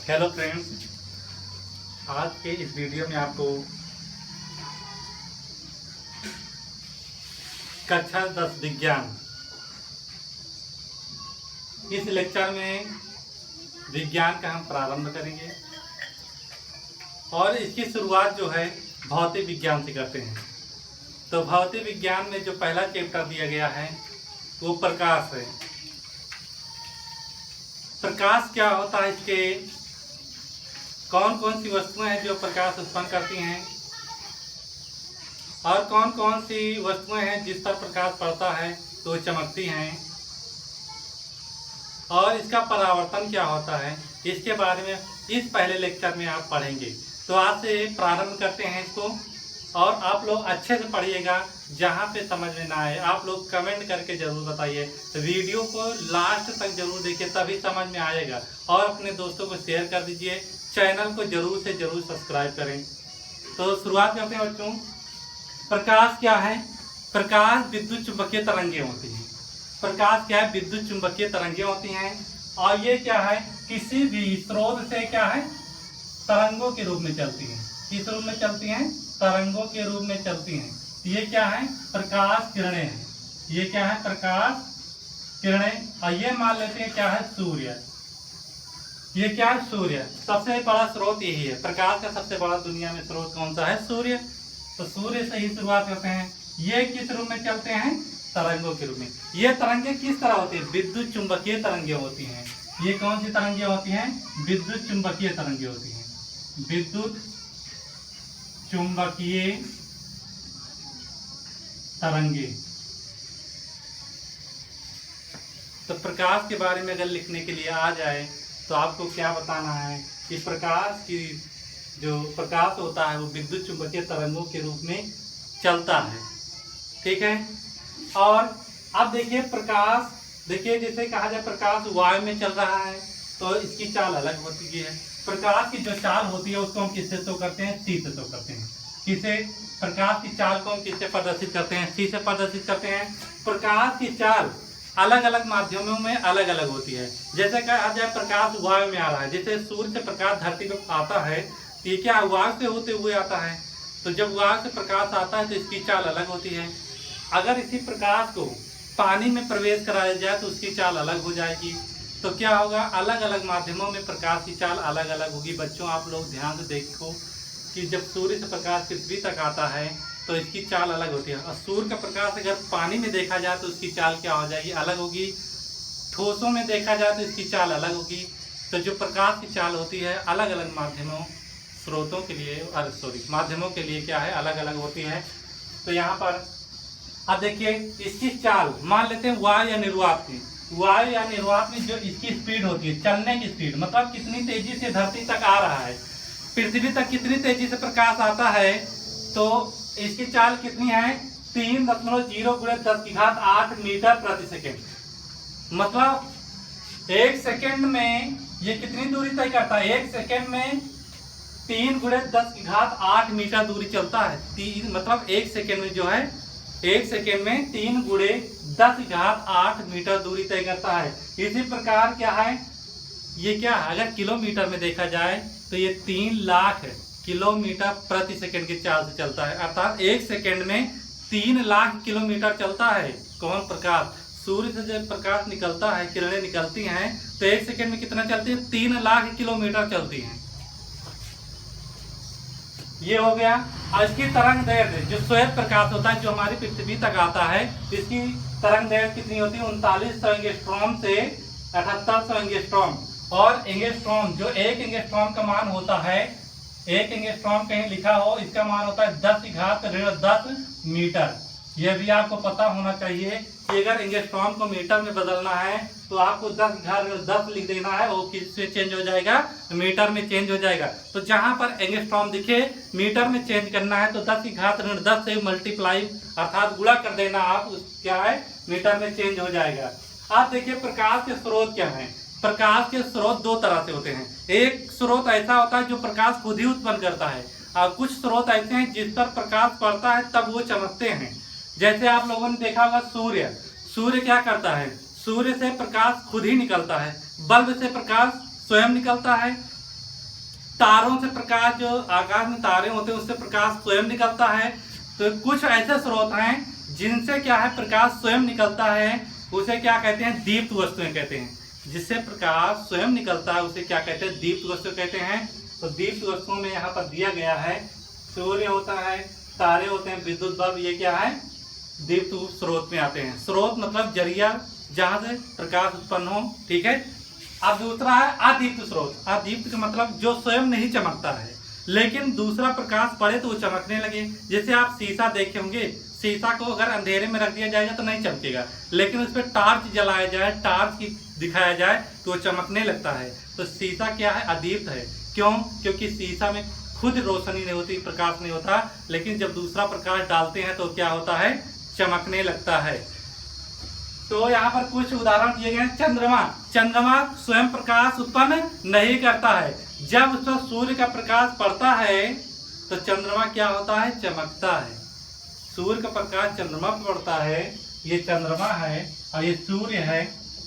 Hello friends, आज के इस वीडियो में आपको कक्षा 10 विज्ञान इस लेक्चर में विज्ञान का हम प्रारंभ करेंगे और इसकी शुरुआत जो है भौतिक विज्ञान से करते हैं। तो भौतिक विज्ञान में जो पहला चैप्टर दिया गया है वो प्रकाश है। प्रकाश क्या होता है, इसके कौन कौन सी वस्तुएं हैं जो प्रकाश उत्पन्न करती हैं और कौन कौन सी वस्तुएं हैं जिस पर प्रकाश पड़ता है तो वो चमकती हैं, और इसका परावर्तन क्या होता है, इसके बारे में इस पहले लेक्चर में आप पढ़ेंगे। तो आज से प्रारंभ करते हैं इसको, और आप लोग अच्छे से पढ़िएगा। जहाँ पे समझ में ना आए आप लोग कमेंट करके ज़रूर बताइए। तो वीडियो को लास्ट तक जरूर देखिए, तभी समझ में आएगा। और अपने दोस्तों को शेयर कर दीजिए, चैनल को जरूर से जरूर सब्सक्राइब करें। तो शुरुआत करते हैं बच्चों। प्रकाश क्या है? प्रकाश विद्युत चुंबकीय तरंगें होती हैं। प्रकाश क्या है? विद्युत चुंबकीय तरंगें होती हैं। और ये क्या है? किसी भी स्रोत से क्या है? तरंगों के रूप में चलती हैं। किस रूप में चलती हैं? तरंगों के रूप में चलती हैं। ये क्या है? प्रकाश किरणें हैं। ये क्या है? प्रकाश किरणें। और ये मान लेते हैं क्या है? सूर्य। ये क्या है? सूर्य। सबसे बड़ा स्रोत यही है। प्रकाश का सबसे बड़ा दुनिया में स्रोत कौन सा है? सूर्य। तो सूर्य से ही शुरुआत करते हैं। ये किस रूप में चलते हैं? तरंगों के रूप में। ये तरंगे किस तरह होती है? विद्युत चुंबकीय तरंगे होती हैं। ये कौन सी तरंगे होती हैं? विद्युत चुंबकीय तरंगे होती हैं। विद्युत चुंबकीय तरंगे। तो प्रकाश के बारे में अगर लिखने के लिए आ जाए तो आपको क्या बताना है कि प्रकाश की जो प्रकाश होता है वो विद्युत चुंबकीय तरंगों के रूप में चलता है। ठीक है। और अब देखिए प्रकाश, देखिए जैसे कहा जाए प्रकाश वायु में चल रहा है तो इसकी चाल अलग होती है। प्रकाश की जो चाल होती है उसको हम किससे शो करते हैं? सी से शो करते हैं। किसे? प्रकाश की चाल को हम किससे प्रदर्शित करते हैं? सी से प्रदर्शित करते हैं। प्रकाश की चाल अलग अलग माध्यमों में अलग अलग होती है। जैसे कहा जाए प्रकाश वायु में आ रहा है, जैसे सूर्य से प्रकाश धरती पर आता है तो ये क्या वायु से होते हुए आता है। तो जब वायु से प्रकाश आता है तो इसकी चाल अलग होती है। अगर इसी प्रकाश को पानी में प्रवेश कराया जाए तो उसकी चाल अलग हो जाएगी। तो क्या होगा? अलग अलग माध्यमों में प्रकाश की चाल अलग अलग होगी। बच्चों आप लोग ध्यान से देखो कि जब सूर्य से प्रकाश पृथ्वी तक आता है तो इसकी चाल अलग होती है। और सूर्य का प्रकाश अगर पानी में देखा जाए तो उसकी चाल क्या हो जाएगी? अलग होगी। ठोसों में देखा जाए तो इसकी चाल अलग होगी। तो जो प्रकाश की चाल होती है अलग अलग माध्यमों स्रोतों के लिए माध्यमों के लिए क्या है? अलग अलग होती है। तो यहाँ पर अब देखिए इसकी चाल मान लेते हैं वायु या निर्वात की। वायु या निर्वात में जो इसकी स्पीड होती है, चलने की स्पीड, मतलब कितनी तेजी से धरती तक आ रहा है, पृथ्वी तक कितनी तेजी से प्रकाश आता है, तो इसकी चाल कितनी है? 3.0 × 10⁸ मीटर प्रति सेकेंड। मतलब एक सेकेंड में ये कितनी दूरी तय करता है? एक सेकेंड में 3 × 10⁸ मीटर दूरी चलता है। मतलब एक सेकेंड में जो है, एक सेकेंड में 3 × 10⁸ मीटर दूरी तय करता है। इसी प्रकार क्या है? ये क्या है? अगर किलोमीटर में देखा जाए तो ये 3 लाख किलोमीटर प्रति सेकंड की चाल से चलता है। अर्थात एक सेकंड में 3 लाख किलोमीटर चलता है। कौन? प्रकाश। सूर्य से जब प्रकाश निकलता है, किरणें निकलती हैं तो एक सेकंड में कितना चलती है? 3 लाख किलोमीटर चलती हैं। ये हो गया। और इसकी तरंग दैर्घ्य जो श्वेत प्रकाश होता है जो हमारी पृथ्वी तक आता है, इसकी तरंग दैर्घ्य कितनी होती है? 3900 एंगस्ट्रॉम से 7800 एंगस्ट्रॉम। और एंगस्ट्रॉम, जो एक एंगस्ट्रॉम का मान होता है, एक एंगस्ट्रॉम कहीं लिखा हो, इसका मान होता है 10⁻10 मीटर। यह भी आपको पता होना चाहिए कि अगर एंगस्ट्रॉम को मीटर में बदलना है तो आपको 10⁻10 लिख देना है। वो किससे चेंज हो जाएगा? मीटर में चेंज हो जाएगा। तो जहां पर एंगस्ट्रॉम दिखे मीटर में चेंज करना है तो 10⁻10 से मल्टीप्लाई अर्थात गुणा कर देना। आप क्या है? मीटर में चेंज हो जाएगा। आप देखिए प्रकाश के स्रोत क्या है? प्रकाश के स्रोत दो तरह से होते हैं। एक स्रोत ऐसा होता है जो प्रकाश खुद ही उत्पन्न करता है, और कुछ स्रोत ऐसे हैं जिस पर प्रकाश पड़ता है तब वो चमकते हैं। जैसे आप लोगों ने देखा होगा सूर्य। सूर्य क्या करता है? सूर्य से प्रकाश खुद ही निकलता है। बल्ब से प्रकाश स्वयं निकलता है। तारों से प्रकाश, जो आकाश में तारे होते हैं उससे प्रकाश स्वयं निकलता है। तो कुछ ऐसे स्रोत हैं जिनसे क्या है प्रकाश स्वयं निकलता है, उसे क्या कहते हैं, दीप्त वस्तुएं कहते हैं। जिससे प्रकाश स्वयं निकलता है उसे क्या कहते हैं, दीप्त वस्तु कहते हैं। तो दीप्त वस्तुओं में यहाँ पर दिया गया है सूर्य होता है, तारे होते हैं, विद्युत बल्ब, ये क्या है दीप्त स्रोत में आते हैं। स्रोत मतलब जरिया जहां से प्रकाश उत्पन्न हो, ठीक है। अब दूसरा है अदीप्त स्रोत। अदीप्त का मतलब जो स्वयं नहीं चमकता है लेकिन दूसरा प्रकाश पड़े तो वो चमकने लगे। जैसे आप शीशा देखे होंगे, शीशा को अगर अंधेरे में रख दिया जाएगा तो नहीं चमकेगा, लेकिन उस पर टॉर्च जलाया जाए, टॉर्च की दिखाया जाए तो वो चमकने लगता है। तो शीशा क्या है, अदीप्त है। क्यों? क्योंकि शीशा में खुद रोशनी नहीं होती, प्रकाश नहीं होता, लेकिन जब दूसरा प्रकाश डालते हैं तो क्या होता है, चमकने लगता है। तो यहाँ पर कुछ उदाहरण दिए गए हैं। चंद्रमा, चंद्रमा स्वयं प्रकाश उत्पन्न नहीं करता है। जब उस पर सूर्य का प्रकाश पड़ता है तो चंद्रमा क्या होता है, चमकता है। सूर्य का प्रकाश चंद्रमा पर पड़ता है, ये चंद्रमा है और ये सूर्य है।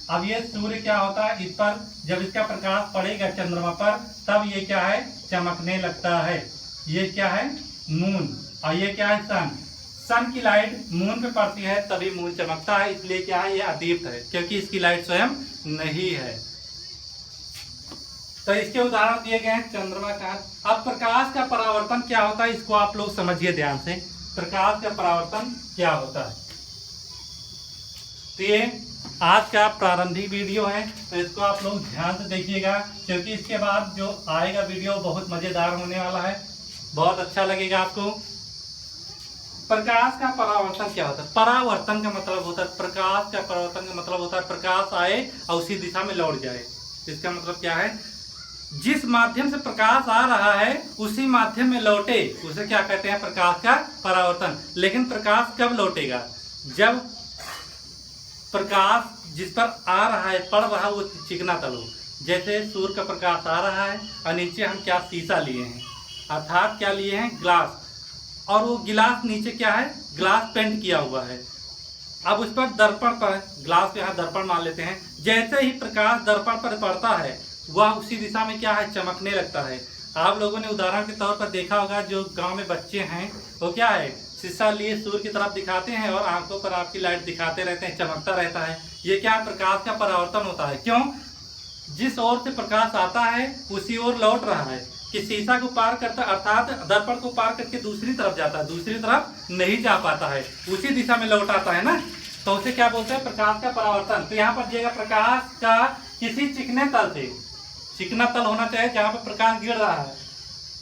अब ये सूर्य क्या होता है, इस पर जब इसका प्रकाश पड़ेगा चंद्रमा पर तब ये क्या है, चमकने लगता है। ये क्या है, मून, और ये क्या है, सन। सन की लाइट मून पे पड़ती है तभी मून चमकता है, इसलिए क्या है, ये अदीप्त है क्योंकि इसकी लाइट स्वयं नहीं है। तो इसके उदाहरण दिए गए हैं चंद्रमा का। अब प्रकाश का परावर्तन क्या होता है, इसको आप लोग समझिए ध्यान से। प्रकाश का परावर्तन क्या होता है, तो ये आज का प्रारंभिक वीडियो है, तो इसको आप लोग ध्यान से देखिएगा क्योंकि इसके बाद जो आएगा वीडियो बहुत मजेदार होने वाला है, बहुत अच्छा लगेगा आपको। प्रकाश का परावर्तन क्या होता है, परावर्तन का मतलब होता है, प्रकाश का परावर्तन का मतलब होता है प्रकाश आए और उसी दिशा में लौट जाए। इसका मतलब क्या है, जिस माध्यम से प्रकाश आ रहा है उसी माध्यम में लौटे, उसे क्या कहते हैं, प्रकाश का परावर्तन। लेकिन प्रकाश कब लौटेगा, जब प्रकाश जिस पर आ रहा है, पड़ रहा है, वो चिकना तल हो। जैसे सूर्य का प्रकाश आ रहा है और नीचे हम क्या, शीशा लिए हैं, अर्थात क्या लिए हैं, ग्लास, और वो गिलास नीचे क्या है, ग्लास पेंट किया हुआ है। अब उस पर दर्पण पर, ग्लास पे यहाँ दर्पण मान लेते हैं, जैसे ही प्रकाश दर्पण पर पड़ता है वह उसी दिशा में क्या है, चमकने लगता है। आप लोगों ने उदाहरण के तौर पर देखा होगा, जो गांव में बच्चे हैं वो क्या है, शीशा लिए सूर्य की तरफ दिखाते हैं और आंखों पर आपकी लाइट दिखाते रहते हैं, चमकता रहता है। ये क्या, प्रकाश का परावर्तन होता है। क्यों? जिस ओर से प्रकाश आता है उसी ओर लौट रहा है, कि शीशा को पार करता, अर्थात दर्पण को पार करके दूसरी तरफ जाता है, दूसरी तरफ नहीं जा पाता है, उसी दिशा में लौट आता है ना, तो उसे क्या बोलते हैं, प्रकाश का परावर्तन। तो यहाँ पर दिएगा प्रकाश का किसी चिकने तल से, चिकना तल होना चाहिए जहाँ पर प्रकाश गिर रहा है,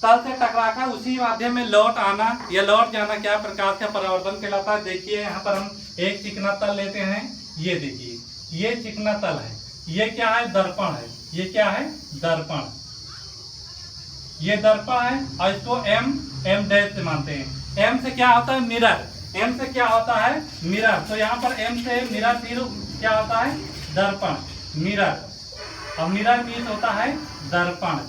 तल से टकराकर उसी माध्यम में लौट आना या लौट जाना क्या प्रकाश का परावर्तन कहलाता है। देखिए यहाँ पर हम एक चिकना तल लेते हैं, ये देखिए ये चिकना तल है, ये क्या है, दर्पण है, ये क्या है, दर्पण, ये दर्पण है और इसको एम डैश से मानते हैं। एम से क्या होता है, मिरर, एम से क्या होता है, मिरर। तो यहाँ पर एम से मिरर फिर क्या होता है, दर्पण, मिरर, और मिरर मीन्स होता है दर्पण।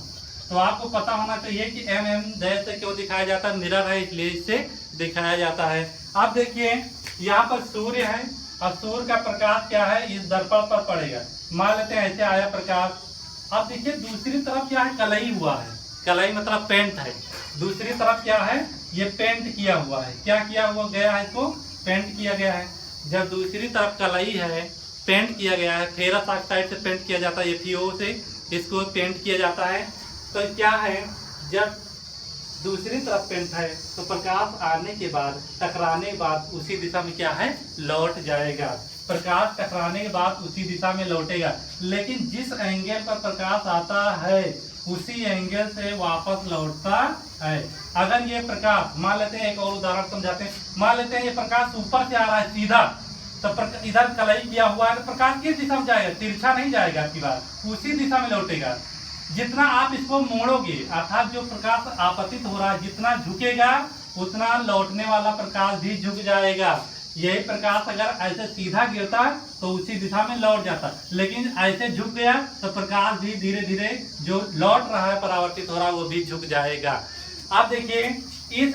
तो आपको पता होना चाहिए कि एम डैश से क्यों दिखाया जाता है, मिरर है इसलिए इससे दिखाया जाता है। अब देखिए यहाँ पर सूर्य है और सूर्य का प्रकाश क्या है, इस दर्पण पर पड़ेगा, मान लेते हैं ऐसे आया प्रकाश। अब देखिए दूसरी तरफ क्या है, कलई हुआ है, कलई मतलब पेंट है, दूसरी तरफ क्या है, ये पेंट किया हुआ है, क्या किया हुआ गया है, इसको पेंट किया गया है। जब दूसरी तरफ कलई है, पेंट किया गया है, फेरस ऑक्साइड से पेंट किया जाता है, FeO से इसको पेंट किया जाता है, तो क्या है, जब दूसरी तरफ पेंट है तो प्रकाश आने के बाद, टकराने के बाद उसी दिशा में क्या है, लौट जाएगा। प्रकाश टकराने के बाद उसी दिशा में लौटेगा, लेकिन जिस एंगल पर प्रकाश आता है उसी एंगल से वापस लौटता है। अगर ये प्रकाश, मान लेते हैं एक और उदाहरण समझाते हैं, मान लेते हैं ये प्रकाश ऊपर से आ रहा है सीधा, तो इधर कलई किया हुआ है तो प्रकाश किस दिशा में जाएगा, तिरछा नहीं जाएगा, आपकी बात उसी दिशा में लौटेगा। जितना आप इसको मोड़ोगे, अर्थात जो प्रकाश आपतित हो रहा है जितना झुकेगा उतना लौटने वाला प्रकाश भी झुक जाएगा। यही प्रकाश अगर ऐसे सीधा गिरता तो उसी दिशा में लौट जाता, लेकिन ऐसे झुक गया तो प्रकाश भी धीरे धीरे जो लौट रहा है, परावर्तित हो रहा है, वो भी झुक जाएगा। आप देखिए इस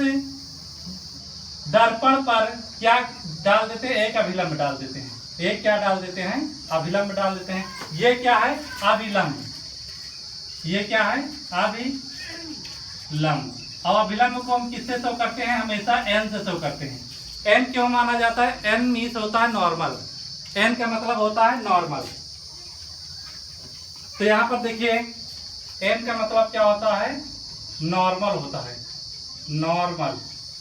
दर्पण पर क्या डाल देते हैं, एक अभिलंब डाल देते हैं, एक क्या डाल देते हैं, अभिलंब डाल देते हैं। ये क्या है, अभिलंब, ये क्या है, लंब। और अभिलंब को हम किससे शो करते हैं? हमेशा एन से शो करते हैं। एन क्यों माना जाता है? एन मीन्स होता है नॉर्मल। एन का मतलब होता है नॉर्मल। तो यहां पर देखिए एन का मतलब क्या होता है? नॉर्मल होता है, नॉर्मल।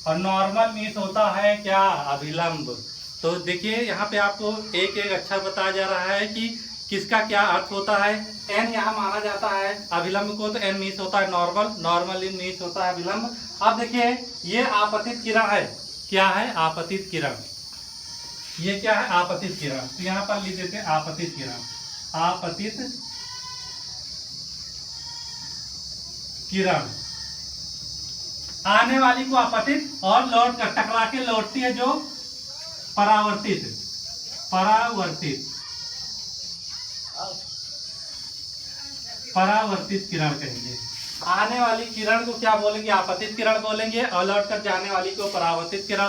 और नॉर्मल मीन्स होता है क्या? अभिलंब। तो देखिए यहाँ पे आपको एक एक अक्षर बताया जा रहा है कि किसका क्या अर्थ होता है। एन यहाँ माना जाता है अभिलंब को, तो एन मीन्स होता है नॉर्मल, नॉर्मल मीन्स होता है अभिलंब। अब देखिए ये आपतित किरण है। क्या है? आपतित किरण। ये क्या है? आपतित किरण। तो यहाँ पर लिख देते हैं आपतित किरण। आपतित किरण आने वाली को आपतित और लौट कर टकरा के लौटती है जो परावर्तित। परावर्तित, परावर्तित किरण कहेंगे। आने वाली किरण को क्या बोलेंगे? आपतित किरण बोलेंगे। और लौट कर जाने वाली को परावर्तित किरण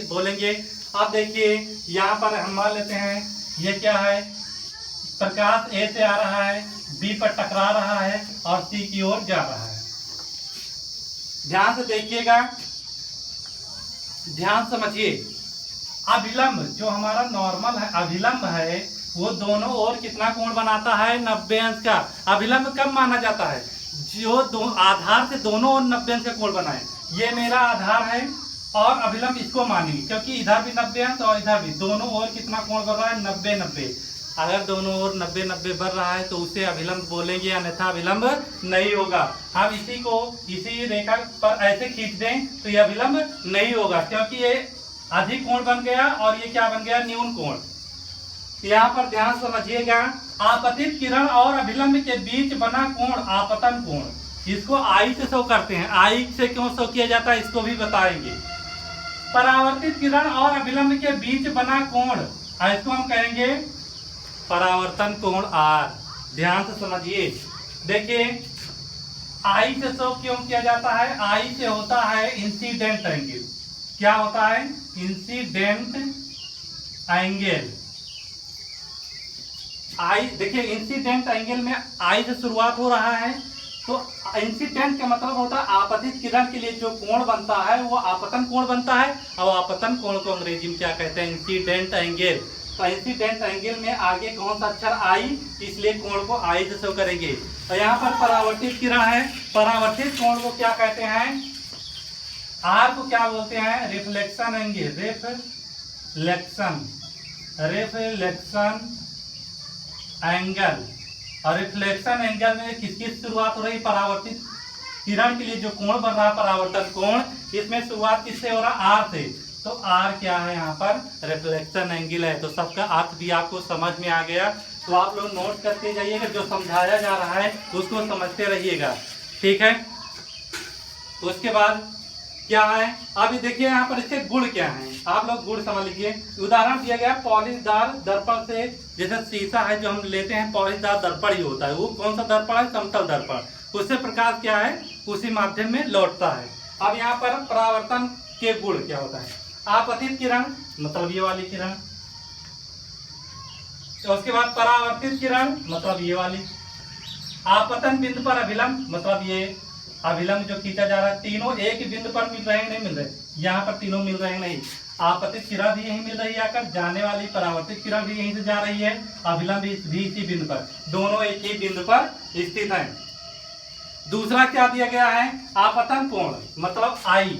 बोलेंगे। अब देखिए यहाँ पर हम मान लेते हैं ये क्या है? प्रकाश ए से आ रहा है, बी पर टकरा रहा है और सी की ओर जा रहा है। ध्यान से देखिएगा, ध्यान समझिए। अभिलंब जो हमारा नॉर्मल है, अभिलंब है, वो दोनों ओर कितना कोण बनाता है? 90 अंश का। अभिलंब कब माना जाता है? जो आधार से दोनों ओर 90 अंश का कोण बनाए। ये मेरा आधार है और अभिलंब इसको मानेंगे, क्योंकि इधर भी 90 अंश और इधर भी, दोनों ओर कितना कोण बन रहा है? 90-90। अगर दोनों ओर 90-90 बढ़ रहा है तो उसे अभिलंब बोलेंगे, अन्यथा अभिलंब नहीं होगा। हम इसी को इसी रेखा पर ऐसे खींच दें तो ये अभिलंब नहीं होगा, क्योंकि ये अधिक कोण बन गया और ये क्या बन गया? न्यून कोण। यहाँ पर ध्यान समझिएगा, आपतित किरण और अभिलंब के बीच बना कोण आपतन कोण। इसको आई से शो करते हैं। आई से क्यों शो किया जाता है इसको भी बताएंगे। परावर्तित किरण और अभिलंब के बीच बना कोण, इसको हम कहेंगे परावर्तन कोण आर। ध्यान से समझिए। देखिए आई से शो क्यों किया जाता है? आई से होता है इंसिडेंट एंगल। क्या होता है? Incident angle. आई देखिए, इंसिडेंट एंगल में आई से शुरुआत हो रहा है, तो इंसिडेंट का मतलब होता है आपतित किरण के लिए जो कोण बनता है वो आपतन कोण बनता है। और आपतन कोण को अंग्रेजी में क्या कहते हैं? Incident angle. तो इंसिडेंट एंगल में आगे कौन सा अक्षर? आई, इसलिए कोण को आई से शो करेंगे। और यहाँ पर परावर्तित किरण है। परावर्तित कोण को क्या कहते हैं? आर को क्या बोलते हैं? Reflection angle. Reflection, reflection angle. और रिफ्लेक्शन एंगल में किसकी शुरुआत हो रही? परावर्तित किरण के लिए जो कोण बन रहा है परावर्तन कोण, इसमें शुरुआत किससे हो रहा? आर से। तो आर क्या है? यहाँ पर रिफ्लेक्शन एंगल है। तो सबका अर्थ भी आपको समझ में आ गया। तो आप लोग नोट करते जाइएगा, जो समझाया जा रहा है उसको समझते रहिएगा, ठीक है। उसके बाद क्या है? अभी देखिए यहाँ पर इसके गुण क्या हैं, आप लोग गुण समझ लीजिए। उदाहरण दिया गया पॉलिशदार दर्पण से, जैसे शीशा है जो हम लेते हैं, पॉलिशदार दर्पण ही होता है। वो कौन सा दर्पण है? समतल दर्पण। उससे प्रकाश क्या है? उसी माध्यम में लौटता है। अब यहाँ पर परावर्तन के गुण क्या होता है? आपतित किरण मतलब ये वाली किरण, तो उसके बाद परावर्तित किरण मतलब ये वाली। आपतन बिंदु पर अभिलंब मतलब ये अभिलंब जो खींचा जा रहा है। तीनों एक ही बिंदु पर मिल रहे हैं? नहीं मिल रहे, यहाँ पर तीनों मिल रहे हैं नहीं। आपतित किरण भी यही मिल रही है आकर, जाने वाली परावर्तित किरण भी यहीं से जा रही है, अभिलंब भी इसी बिंदु पर, दोनों एक ही बिंदु पर स्थित हैं। दूसरा क्या दिया गया है? आपतन कोण मतलब आई,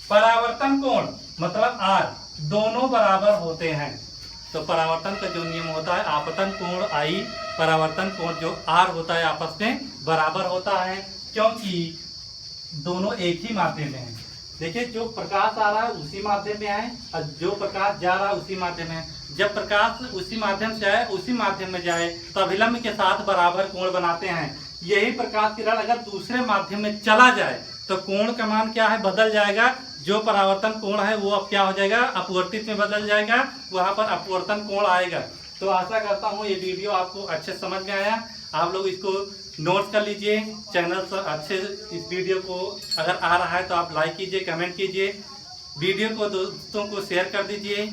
परावर्तन कोण मतलब आर, दोनों बराबर होते हैं। तो परावर्तन का जो नियम होता है, आपतन कोण आई, परावर्तन कोण जो आर होता है आपस में बराबर होता है, क्योंकि दोनों एक ही माध्यम में है। देखिए जो प्रकाश आ रहा है उसी माध्यम में है और जो प्रकाश जा रहा है उसी माध्यम में है। जब प्रकाश उसी माध्यम से आए, उसी माध्यम में जाए, तो अभिलंब के साथ बराबर कोण बनाते हैं। यही प्रकाश किरण अगर दूसरे माध्यम में चला जाए तो कोण का मान क्या है? बदल जाएगा। जो परावर्तन कोण है वो अब क्या हो जाएगा? अपवर्तित में बदल जाएगा, वहां पर अपवर्तन कोण आएगा। तो आशा करता हूँ ये वीडियो आपको अच्छे समझ में आया। आप लोग इसको नोट कर लीजिए। चैनल पर अच्छे इस वीडियो को अगर आ रहा है तो आप लाइक कीजिए, कमेंट कीजिए, वीडियो को दोस्तों को शेयर कर दीजिए,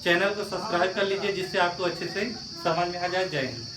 चैनल को सब्सक्राइब कर लीजिए, जिससे आपको अच्छे से समझ में आ जाए। जय हिंद।